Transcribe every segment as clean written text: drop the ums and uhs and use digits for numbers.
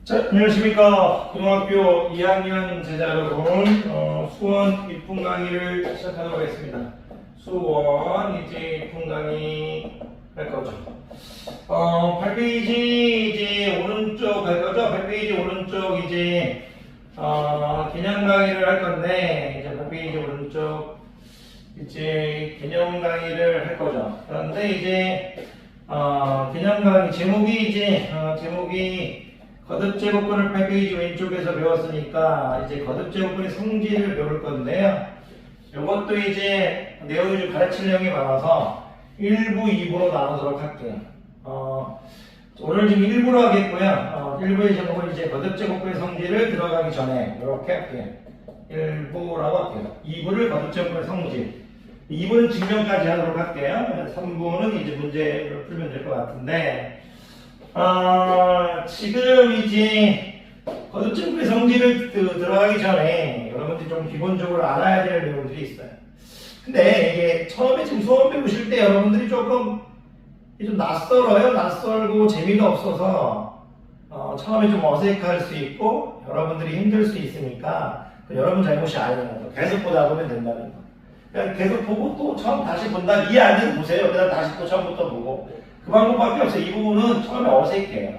자, 안녕하십니까. 고등학교 2학년 제자 여러분, 수원 입분 강의를 시작하도록 하겠습니다. 수원 이제 입분 강의 할 거죠. 8페이지 이제 오른쪽 할 거죠. 8페이지 오른쪽 이제 개념 강의를 할 건데, 이제 8페이지 오른쪽 이제 개념 강의를 할 거죠. 그런데 이제 개념 강의 제목이 거듭제곱근을 8페이지 왼쪽에서 배웠으니까 이제 거듭제곱근의 성질을 배울 건데요. 이것도 이제 내용이 좀 가르칠 내용이 많아서 1부, 2부로 나누도록 할게요. 오늘 지금 1부로 하겠고요. 1부의 제목은 이제 거듭제곱근의 성질을 들어가기 전에 이렇게 할게요. 1부라고 할게요. 2부를 거듭제곱근의 성질. 2부는 증명까지 하도록 할게요. 3부는 이제 문제를 풀면 될 것 같은데, 지금 이제 거듭제곱근의 성질을 들어가기 전에 여러분들이 좀 기본적으로 알아야 될 내용들이 있어요. 근데 이게 처음에 지금 수업 배우실 때 여러분들이 조금 좀 낯설어요. 낯설고 재미가 없어서 처음에 좀 어색할 수 있고 여러분들이 힘들 수 있으니까 여러분 잘못이 아니에요. 계속 보다 보면 된다는 거. 그냥 계속 보고 또 처음 다시 본다. 이해 안 되면 보세요. 그다음 다시 또 처음부터 보고. 그 방법밖에 없어요. 이 부분은 처음에 어색해요.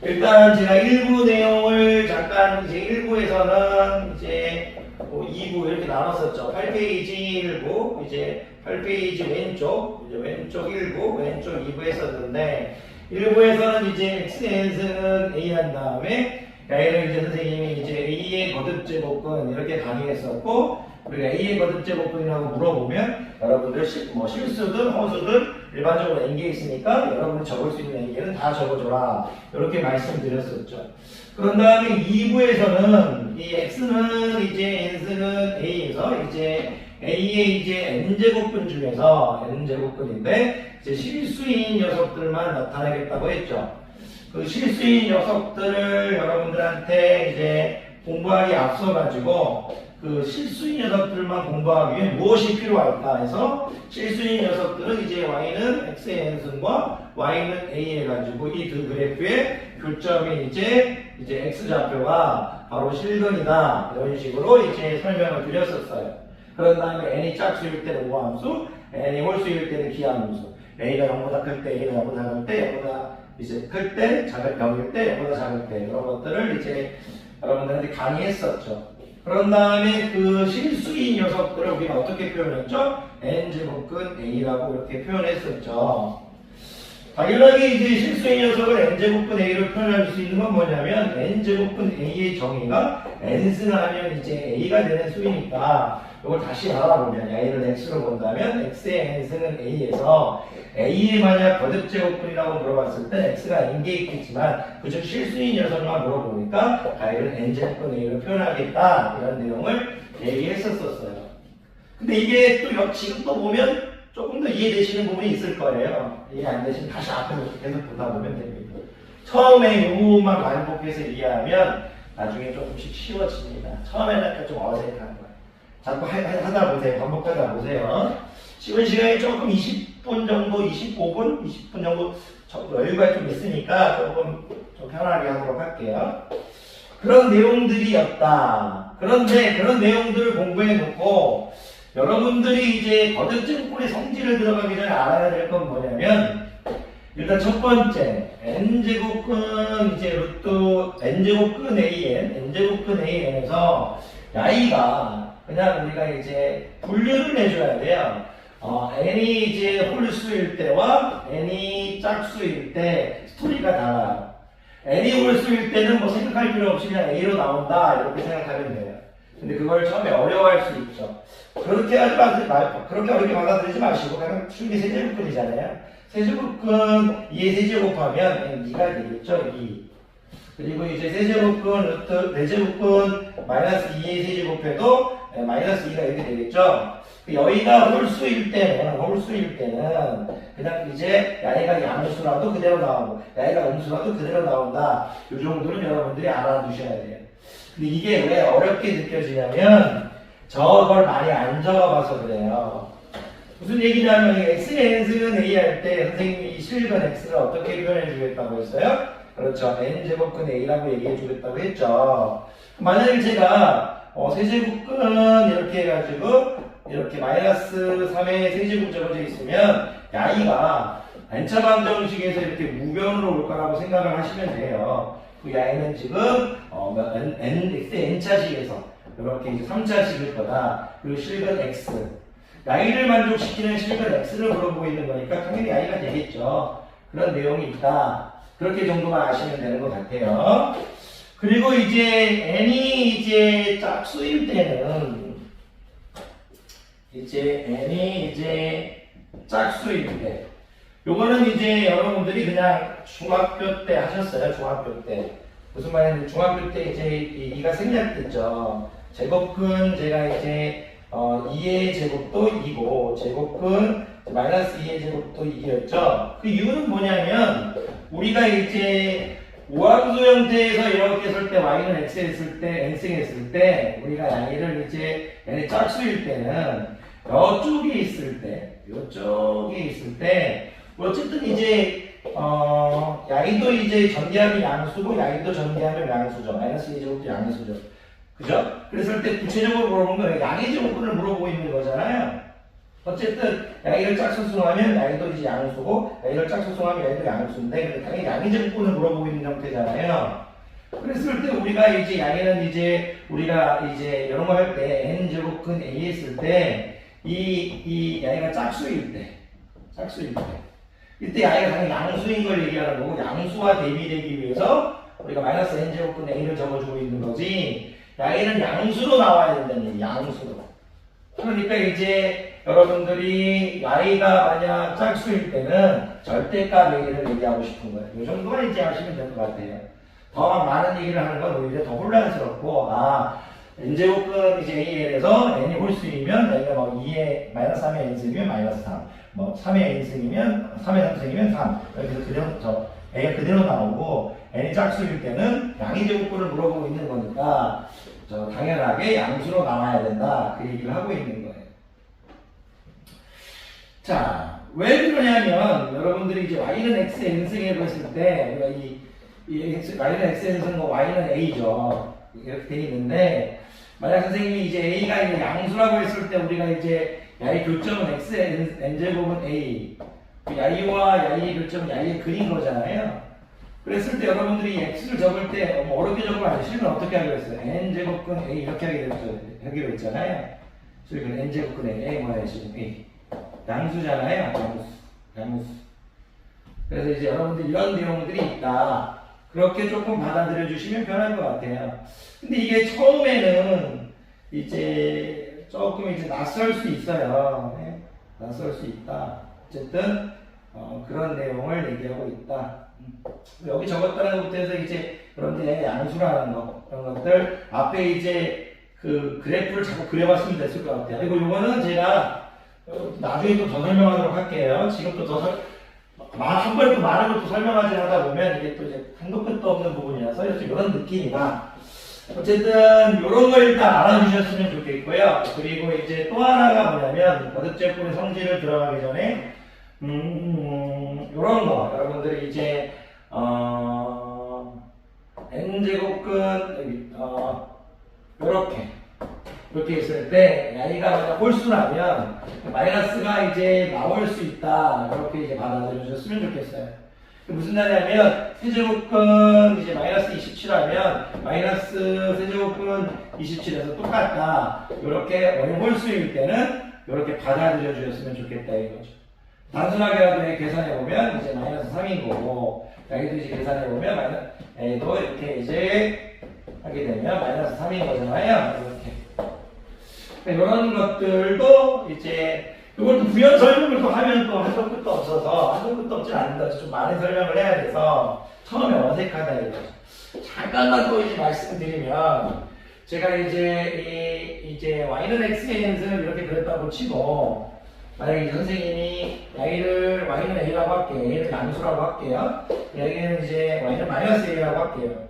일단 제가 1부 내용을 잠깐 이제 1부에서는 이제 2부 이렇게 나눴었죠. 8페이지 1부, 이제 8페이지 왼쪽 1부, 왼쪽 2부 했었는데 1부에서는 이제 xn은 a 한 다음에 얘를 이제 선생님이 이제 a의 거듭제곱근 이렇게 강의했었고, 우리가 a의 거듭제곱근이라고 물어보면 여러분들 실수든 허수든 일반적으로 n개 있으니까 여러분이 적을 수 있는 n개는 다 적어줘라 이렇게 말씀드렸었죠. 그런 다음에 2부에서는 이 x는 이제 n승은 a에서 이제 a의 이제 n제곱근 중에서 n제곱근인데 이제 실수인 녀석들만 나타내겠다고 했죠. 그 실수인 녀석들을 여러분들한테 이제 공부하기 앞서가지고 그 실수인 녀석들만 공부하기 위해 무엇이 필요할까 해서 실수인 녀석들은 이제 y는 x의 n승과 y는 a 해가지고 이 두 그래프의 교점이 이제 x좌표가 바로 실근이다 이런 식으로 이제 설명을 드렸었어요. 그런 다음에 n이 짝수일 때는 우함수, n이 홀수일 때는 기함수, a가 0보다 클 때, a가 0보다 작을 때, 0보다 이제 클 때, 작을 때, 0보다 작을 때 이런 것들을 이제 여러분들한테 강의했었죠. 그런 다음에 그 실수인 녀석들을 우리가 어떻게 표현했죠? n제곱근 a라고 이렇게 표현했었죠. 당연하게 이제 실수인 녀석을 n제곱근 a로 표현할 수 있는 건 뭐냐면 n제곱근 a의 정의가 n승을 하면 이제 a가 되는 수이니까 이걸 다시 알아보면 a를 x로 본다면 x의 n승은 a에서 a의 만약 거듭제곱근이라고 물어봤을 때 x가 n개 있겠지만 그중 실수인 녀석만 물어보니까 a를 n제곱근 a로 표현하겠다 이런 내용을 얘기했었어요. 근데 이게 또 지금 또 보면 조금 더 이해되시는 부분이 있을 거예요. 이해 안 되시면 다시 앞으로 계속 보다 보면 됩니다. 처음에 이 부분만 반복해서 이해하면 나중에 조금씩 쉬워집니다. 처음에는 약간 좀 어색한 거예요. 자꾸 하다 보세요. 반복하다 보세요. 쉬운 시간이 조금 20분 정도, 25분, 20분 정도 여유가 좀 있으니까 조금 좀 편하게 하도록 할게요. 그런 내용들이었다. 그런데 그런 내용들을 공부해 놓고 여러분들이 이제 거듭제곱근의 성질을 들어가기 전에 알아야 될 건 뭐냐면, 일단 첫 번째 n제곱근 이제 루트 n제곱근 n제곱근 an에서 y가 그냥 우리가 이제 분류를 해줘야 돼요. n이 이제 홀수일 때와 n이 짝수일 때 스토리가 달라요. n이 홀수일 때는 뭐 생각할 필요 없이 그냥 a로 나온다 이렇게 생각하면 돼요. 근데 그걸 처음에 어려워할 수 있죠. 그렇게 하지 마세요. 그렇게 어렵게 받아들이지 마시고 그냥 충분히 세제곱근이잖아요. 세제곱근 2의 세제곱하면 2가 되겠죠. 2. 그리고 이제 세제곱근 루트 네제곱근 마이너스 2의 세제곱해도 마이너스 2가 이렇게 되겠죠. 여기가 홀수일 때는 그냥 이제 야이가 양수라도 그대로 나오고 야이가 음수라도 그대로 나온다. 이 정도는 여러분들이 알아두셔야 돼요. 근데 이게 왜 어렵게 느껴지냐면 저걸 많이 안 적어봐서 그래요. 무슨 얘기냐면 x의 n승은 a 할 때 선생님이 이 실근 x를 어떻게 표현해 주겠다고 했어요? 그렇죠. n제곱근 a라고 얘기해 주겠다고 했죠. 만약에 제가 세제곱근 이렇게 해가지고 이렇게 마이너스 3의 세제곱 적어져 있으면 야이가 n차 방정식에서 이렇게 무변으로 올 거라고 생각을 하시면 돼요. 그 야이는 지금 n차식에서 이렇게 이제 3차식일 거다. 그리고 실근 x. 야이를 만족시키는 실근 x를 물어보고 있는 거니까 당연히 야이가 되겠죠. 그런 내용이 있다. 그렇게 정도만 아시면 되는 것 같아요. 그리고 이제 n이 이제 짝수일 때는 n이 짝수일 때 요거는 이제 여러분들이 그냥 중학교 때 하셨어요. 중학교 때. 무슨 말인지 중학교 때 이제 이가 생략됐죠. 제곱근 제가 이제 2의 제곱도 2고 제곱근 마이너스 2의 제곱도 2였죠. 그 이유는 뭐냐면 우리가 이제 우함수 형태에서 이렇게 쓸 때 y는 x 했을 때 n승 했을 때 우리가 y를 이제 n의 짝수일 때는 이쪽에 있을 때 어쨌든 이제 야이도 이제 전개하면 양수고 야이도 전개하면 양수죠. 마이너스 2제곱도 양수죠. 그죠? 그랬을 때 구체적으로 물어본 거예요. 양의 제곱근을 물어보고 있는 거잖아요. 어쨌든 야이를 짝수승하면 야이도 이제 양수고 야이를 짝수승하면 야이도 양수인데 당연히 양의 제곱근을 물어보고 있는 형태잖아요. 그랬을 때 우리가 이제 양에는 이제 우리가 이제 이런 거 할 때 n제곱근 a 했을 때 이 야이가 짝수일 때 이때 야이가 당연히 양수인 걸 얘기하는 거고 양수와 대비되기 위해서 우리가 마이너스 n제곱근 a를 적어주고 있는 거지 야이는 양수로 나와야 된다는 얘기, 양수로. 그러니까 이제 여러분들이 y가 만약 짝수일 때는 절대값 a를 얘기하고 싶은 거예요. 이 정도만 이제 하시면 될 것 같아요. 더 많은 얘기를 하는 건 오히려 더 혼란스럽고 n제곱근 이제 a에서 n이 홀수이면 y가 뭐 2의 마이너스 3의 n승이면 마이너스 3, 뭐 3의 n승이면 3의 3승이면 3 이렇게 해서 그대로 a가 그대로 나오고 n이 짝수일 때는 양의 제곱근을 물어보고 있는 거니까 당연하게 양수로 나와야 된다 그 얘기를 하고 있는 거예요. 자, 왜 그러냐면 여러분들이 이제 y는 x n승이라고 했을 때 우리가 y는 x n승과 y는 a죠. 이렇게 돼 있는데 만약 선생님이 이제 a가 이제 양수라고 했을 때 우리가 이제 야의 교점은 x n제곱은 a 야이와 야이의 교점은 야이의 근인 거잖아요. 그랬을 때 여러분들이 x를 적을 때 어렵게 적으면 안 돼. 실은 어떻게 하기로 했어요? n제곱근 a 이렇게 하기로 했잖아요. 실은 n제곱근 a 뭐예요 지금 a 양수잖아요. 양수. 그래서 이제 여러분들 이런 내용들이 있다. 그렇게 조금 받아들여 주시면 편할 것 같아요. 근데 이게 처음에는 이제 조금 이제 낯설 수 있어요. 네? 낯설 수 있다. 어쨌든 그런 내용을 얘기하고 있다. 여기 적었다는 것부터 이제 여러분들이 양수라는 거 이런 것들 앞에 이제 그 그래프를 자꾸 그려봤으면 됐을 것 같아요. 그리고 이거는 제가 나중에 또 더 설명하도록 할게요. 지금 또 더 한 번에 또 많은 것도 설명하지 하다 보면 이게 또 이제 한도 끝도 없는 부분이라서 이런 느낌이다. 어쨌든 이런 걸 일단 알아주셨으면 좋겠고요. 그리고 이제 또 하나가 뭐냐면 거듭제품의 성질을 들어가기 전에 이런 거 여러분들이 이제 n제곱근 이렇게 있을 때 야이가 만약 홀수라면 마이너스가 이제 나올 수 있다 이렇게 이제 받아들여 주셨으면 좋겠어요. 무슨 말이냐면 세제곱근 이제 마이너스 27하면 마이너스 세제곱근 27에서 똑같다 이렇게 홀수일 때는 이렇게 받아들여 주셨으면 좋겠다 이거죠. 단순하게라도 계산해 보면 이제 마이너스 3인 거고 여기도 이제 계산해 보면 A도 이렇게 이제 하게 되면 마이너스 3인 거잖아요. 이렇게 이런 것들도 이제 이걸 또 부연 설명을 또 하면 또 한도 끝도 없어서 한도 끝도 없진 않는다. 좀 많이 설명을 해야 돼서 처음에 어색하다 이거죠. 잠깐만 또 이제 말씀드리면 제가 이제 y는 x의 n승을 이렇게 그렸다고 치고 만약에 선생님이 y는 a라고 할게요. a는 양수라고 할게요. 여기는 이제 y는 마이너스 a라고 할게요.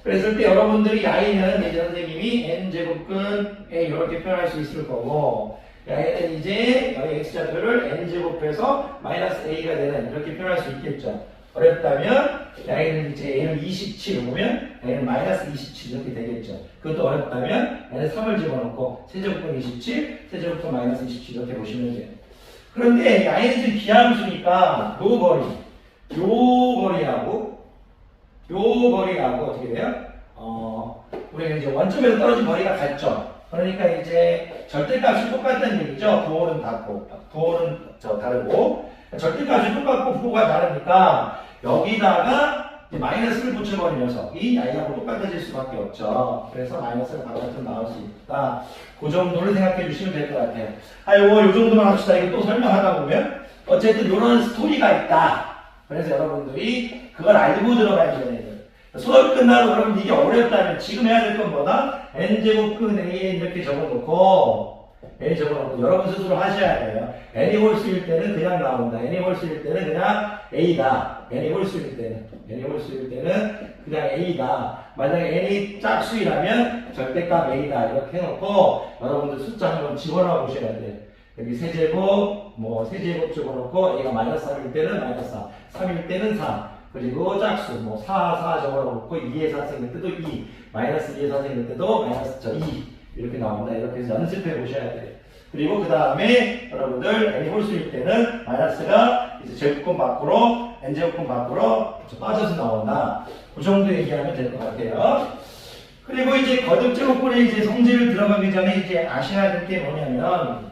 그랬을 때 여러분들이 y는 이제 선생님이 n제곱근 a 이렇게 표현할 수 있을 거고 y는 이제 여기 x좌표를 n제곱해서 마이너스 a가 되는 이렇게 표현할 수 있겠죠. 어렵다면 A는 이제 A는 27을 보면 A는 마이너스 27 이렇게 되겠죠. 그것도 어렵다면 A는 3을 집어넣고 세제곱근 27, 세제곱근 마이너스 27 이렇게 보시면 돼요. 그런데 I는 지금 기하함수니까 요 거리하고 어떻게 돼요? 우리가 이제 원점에서 떨어진 거리가 같죠. 그러니까 이제 절대값이 똑같다는 얘기죠. 부호는 같고, 부호는 다르고, 절대값이 똑같고 부호가 다르니까 여기다가 마이너스를 붙여버린 녀석이 I하고 똑같아질 수밖에 없죠. 그래서 마이너스가 바깥으로 나올 수 있다. 그 정도를 생각해 주시면 될 것 같아요. 요 정도만 합시다. 이거 또 설명하다 보면 어쨌든 이런 스토리가 있다. 그래서 여러분들이 그걸 알고 들어가야 되는 수업 끝나고 여러분 이게 어렵다면 지금 해야 될 건 뭐다? n제곱근 a 이렇게 적어놓고 여러분 스스로 하셔야 돼요. n이 홀수일 때는 그냥 나온다. n이 홀수일 때는 그냥 a다. n이 홀수일 때는 그냥 a다. 만약에 n이 짝수이라면 절대값 a다. 이렇게 해놓고 여러분들 숫자 한번 집어넣어 보셔야 돼요. 여기 세제곱 세제곱 집어넣고 a가 마이너스 3일 때는 마이너스 4, 3일 때는 4. 그리고 짝수 4 적어놓고 2의 4 생길 때도 2, 마이너스 2의 4 생길 때도 마이너스 2 이렇게 나온다. 이렇게 해서 연습해 보셔야 돼요. 그리고 그 다음에 여러분들 n이 홀수일 때는 마이너스가 이제 제곱근 밖으로 n제곱근 밖으로 빠져서 나온다. 그 정도 얘기하면 될 것 같아요. 그리고 이제 거듭제곱근에 이제 성질을 들어가기 전에 이제 아셔야 될 게 뭐냐면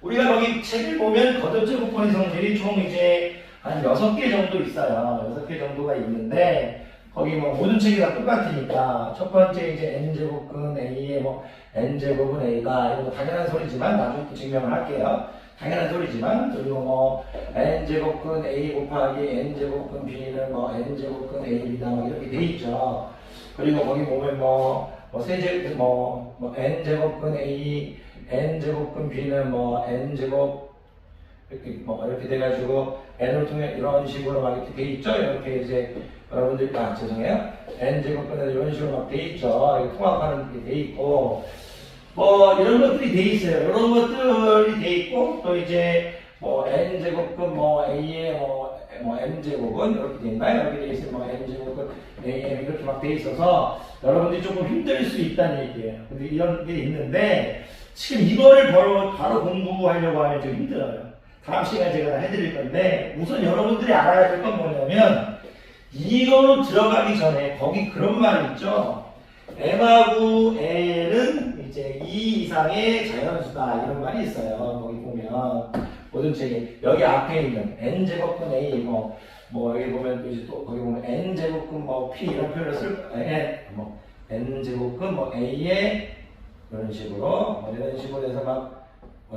우리가 여기 책을 보면 거듭제곱근의 성질이 총 이제 한 6개 정도 있어요. 6개 정도가 있는데 거기 모든 책이 다 똑같으니까 첫 번째 이제 n제곱근 a에 n제곱은 a다. 이거 당연한 소리지만 나중에 또 증명을 할게요. 당연한 소리지만 그리고 n제곱근 a 곱하기 n제곱근 b는 n제곱근 a이다 이렇게 돼 있죠. 그리고 거기 보면 n제곱근 a n제곱근 b는 n제곱 이렇게 돼가지고 n을 통해 이런 식으로 막 이렇게 돼 있죠. 이렇게 이제 여러분들 죄송해요. n제곱근에 이런 식으로 막 돼 있죠. 이렇게 통합하는 게 돼 있고 이런 것들이 돼 있어요. 이런 것들이 돼 있고 또 이제 n제곱근 a의 m제곱은 이렇게 된가요? 이렇게 돼 있어요. n제곱근 am 이렇게 막 돼 있어서 여러분들이 조금 힘들 수 있다는 얘기예요. 근데 이런 게 있는데 지금 이거를 바로 공부하려고 하면 좀 힘들어요. 다음 시간에 제가 다 해드릴 건데 우선 여러분들이 알아야 될 건 뭐냐면 이거로 들어가기 전에 거기 그런 말이 있죠. m하고 n은 이제 2 이상의 자연수다 이런 말이 있어요. 거기 보면 모든 책에 여기 앞에 있는 n제곱근 a 여기 보면 또 이제 또 거기 보면 n제곱근 p 이런 표현을 쓸 n제곱근 a의 이런 식으로 해서 막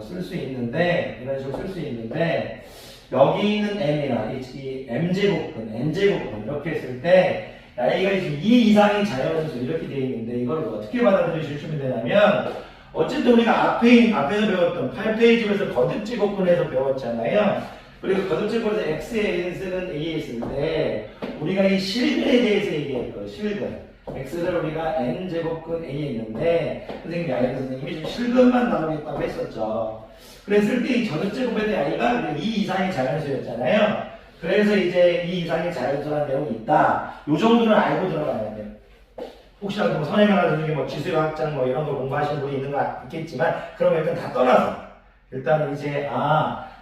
쓸 수 있는데 이런 식으로 쓸 수 있는데 여기 있는 m이나 이 m제곱근, n제곱근 이렇게 했을 때 A가 지금 2 이상의 자연수 이렇게 되어 있는데 이걸 어떻게 받아들이시면 되냐면 어쨌든 우리가 앞에서 배웠던 8페이지에서 거듭제곱근에서 배웠잖아요. 그리고 거듭제곱에서 x의 n승은 a에 있을 때 우리가 이 실근에 대해서 얘기할 거예요. 실근. x를 우리가 n제곱근 a에 있는데 선생님이 아이들 선생님이 지금 실근만 나오겠다고 했었죠. 그랬을 때 이 거듭제곱에 대한 a가 2 이상의 자연수였잖아요. 그래서 이제 2 이상의 자연수라는 내용이 있다. 요 정도는 알고 들어가야 돼요. 혹시라도 선행하나 중에 지수학장 이런 거 공부하시는 분이 있는 거 있겠지만 그럼 일단 다 떠나서 일단은 이제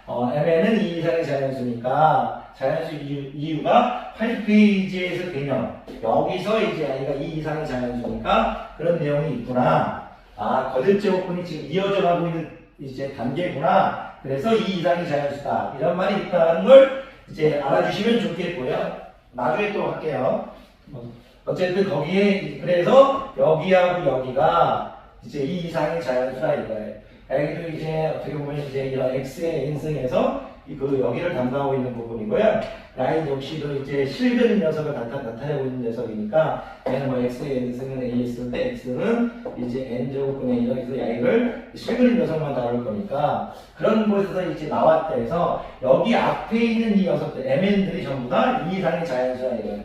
mn은 2 이상의 자연수니까 자연수 이유가 8페이지에서 개념 여기서 이제 i가 2 이상의 자연수니까 그런 내용이 있구나. 거듭제곱근이 지금 이어져 가고 있는 이제 단계구나. 그래서 2 이상의 자연수다. 이런 말이 있다는 걸 이제 알아주시면 좋겠고요. 나중에 또 할게요. 어쨌든 거기에 그래서 여기하고 여기가 이제 2 이상의 자연수다 이거예요. 여기도 이제 어떻게 보면 이제 이런 x의 n승에서 그 여기를 담당하고 있는 부분이고요. 라인 역시도 이제 실근 녀석을 나타내고 있는 녀석이니까 얘는 x의 n승은 a 있을 때 x는 이제 n제곱근에 여기서 y를 실근인 녀석만 다룰 거니까 그런 곳에서 이제 나왔다 해서 여기 앞에 있는 이 녀석들 mn들이 전부 다 2 이상의 자연수야 이거예요.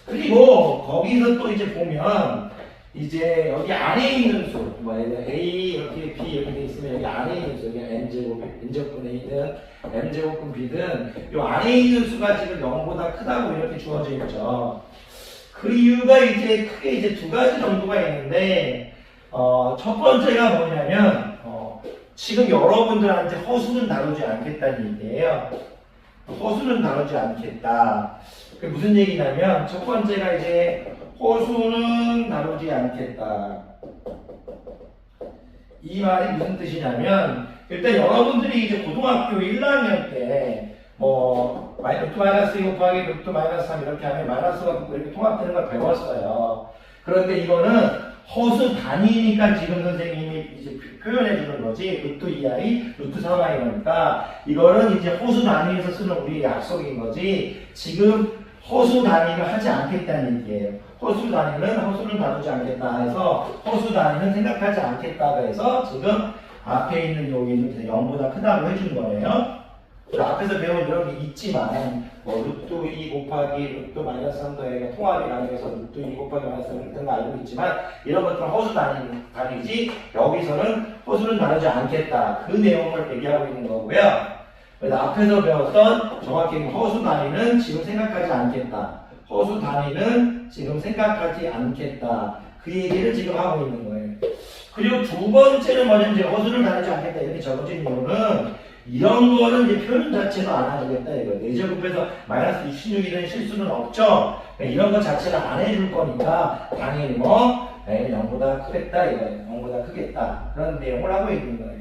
그리고 거기서 또 이제 보면 이제 여기 안에 있는 수, 뭐 A 이렇게 B 이렇게 돼 있으면 여기 안에 있는 수, 여기 n제곱분에 있는 m제곱분 b든 이 안에 있는 수가 지금 0보다 크다고 이렇게 주어져 있죠. 그 이유가 이제 크게 이제 두 가지 정도가 있는데, 첫 번째가 뭐냐면, 지금 여러분들한테 허수는 다루지 않겠다는 얘기예요. 허수는 다루지 않겠다. 그게 무슨 얘기냐면, 첫 번째가 이제 허수는 다루지 않겠다. 이 말이 무슨 뜻이냐면, 일단 여러분들이 이제 고등학교 1학년 때, 루트 마이너스 2 곱하기 루트 마이너스 3 이렇게 하면 마이너스가 이렇게 통합되는 걸 배웠어요. 그런데 이거는 허수 단위니까 지금 선생님이 이제 표현해 주는 거지. 루트 2i, 루트 3i니까 이거는 이제 허수 단위에서 쓰는 우리의 약속인 거지. 지금 허수 단위를 하지 않겠다는 얘기예요. 허수 단위는 허수를 다루지 않겠다 해서 허수 단위는 생각하지 않겠다 해서 지금 앞에 있는 여기는 0보다 크다고 해준 거예요. 앞에서 배운 이런 게 있지만 루트 2 곱하기 루트 마이너스 3 더해가 통합이 가능해서 루트 2 곱하기 마이너스 3 이렇게 거 알고 있지만 이런 것들은 허수 단위지 여기서는 허수는 다루지 않겠다. 그 내용을 얘기하고 있는 거고요. 그래서 앞에서 배웠던 정확히 허수 단위는 지금 생각하지 않겠다. 허수 단위는 지금 생각하지 않겠다. 그 얘기를 지금 하고 있는 거예요. 그리고 두 번째는 뭐냐면 허수를 다루지 않겠다 이렇게 적어진 이유는 이런 거는 이제 표현 자체도 안 해주겠다 이거. 4제곱해서 마이너스 26이 된 실수는 없죠. 이런 거 자체를 안 해줄 거니까 당연히 0보다 크겠다 이거예요. 0보다 크겠다 그런 내용을 하고 있는 거예요.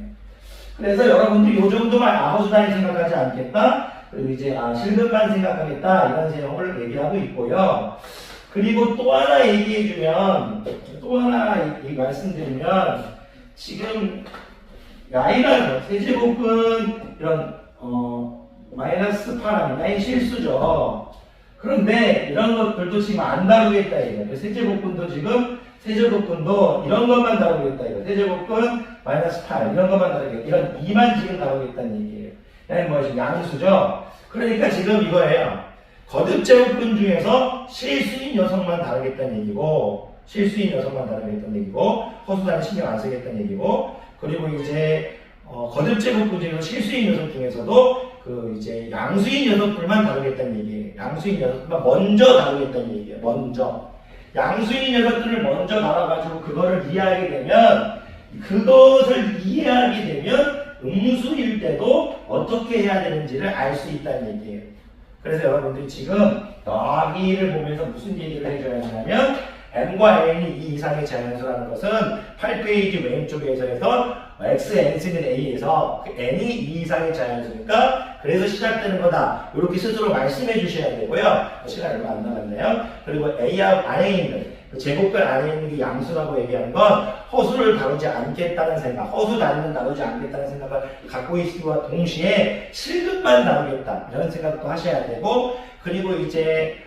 그래서 여러분들이 이 정도만 허수 단위 생각하지 않겠다. 그리고 이제 실근만 생각하겠다 이런 내용을 얘기하고 있고요. 그리고 또 하나 얘기해주면 또 하나 말씀드리면 지금 i라는 세제곱은 이런 마이너스 8 이 실수죠. 그런데 이런 것들도 지금 안 다루겠다 이거예요. 세제곱분도 지금 세제곱분도 이런 것만 다루겠다 이거예요. 세제곱분 마이너스 8 이런 것만 다루겠다. 이런 2만 지금 다루겠다는 얘기예요. 뭐지? 양수죠. 그러니까 지금 이거예요. 거듭제곱분 중에서 실수인 녀석만 다루겠다는 얘기고 실수인 녀석만 다루겠다는 얘기고 허수단위 신경 안 쓰겠다는 얘기고 그리고 이제 거듭제곱분 중에서 실수인 녀석 중에서도 그 이제 양수인 녀석들만 다루겠다는 얘기예요. 양수인 녀석들만 먼저 다루겠다는 얘기예요. 먼저 양수인 녀석들을 먼저 다뤄가지고 그거를 이해하게 되면 그것을 이해하게 되면 음수일 때도 어떻게 해야 되는지를 알 수 있다는 얘기예요. 그래서 여러분들이 지금 여기를 보면서 무슨 얘기를 해줘야 하냐면 n과 n이 2 이상의 자연수라는 것은 8페이지 왼쪽에서 해서 x, n승인 a에서 그 n이 2 이상의 자연수니까 그래서 시작되는 거다. 이렇게 스스로 말씀해 주셔야 되고요. 시간이 얼마 안 남았네요. 그리고 a하고 안에 있는 제곱별 안에 있는 게 양수라고 얘기하는 건 허수를 다루지 않겠다는 생각, 허수 단위는 다루지 않겠다는 생각을 갖고 있음과 동시에 실근만 다루겠다 이런 생각도 하셔야 되고 그리고 이제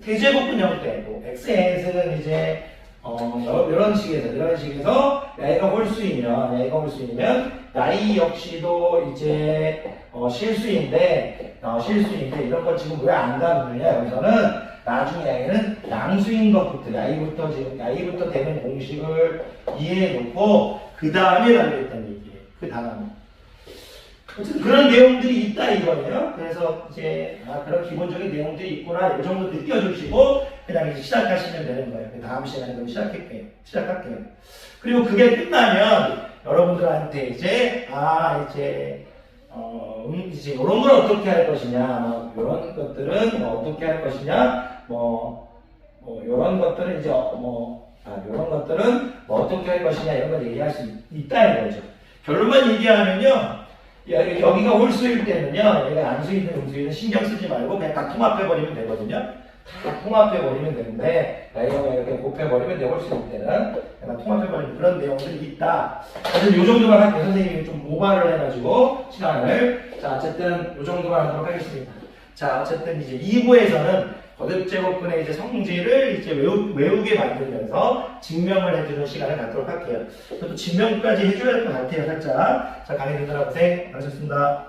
대제곱분 형태, xn승은 이제 이런 식에서 야가 홀수이면 야이 역시도 이제 실수인데 이런 걸 지금 왜 안 다루느냐 여기서는 나중에 야는 양수인 것부터 야이부터 되는 공식을 이해해 놓고 그 다음에 다루겠다는 얘기예요. 그 다음에. 어쨌든 그런 내용들이 있다 이거예요. 그래서 이제 그런 기본적인 내용들이 있구나 이 정도 느껴주시고 그냥 이제 시작하시면 되는 거예요. 그 다음 시간에 그럼 시작할게요. 그리고 그게 끝나면 여러분들한테 이제 이제 이런 걸 어떻게 할 것이냐, 이런 것들은 어떻게 할 것이냐, 이런 것들은 이제 이런 것들은 어떻게 할 것이냐 이런 걸 얘기할 수 있다는 거죠. 결론만 얘기하면요. 여기가 홀수일 때는요, 얘가 양수이든 음수이든 신경 쓰지 말고 그냥 다 통합해버리면 되거든요. 다 통합해버리면 되는데, 이거 이렇게 곱해버리면 돼, 홀수일 때는. 그냥 통합해버리면 그런 내용들이 있다. 어쨌든 요 정도만 할게요. 선생님이 좀 모발을 해가지고, 시간을. 자, 어쨌든 요 정도만 하도록 하겠습니다. 자, 어쨌든 이제 2부에서는 거듭제곱분의 이제 성질을 이제 외우게 만들면서 증명을 해주는 시간을 갖도록 할게요. 또 증명까지 해줘야 할 것 같아요, 살짝. 자, 강의 듣느라 고생 많으셨습니다.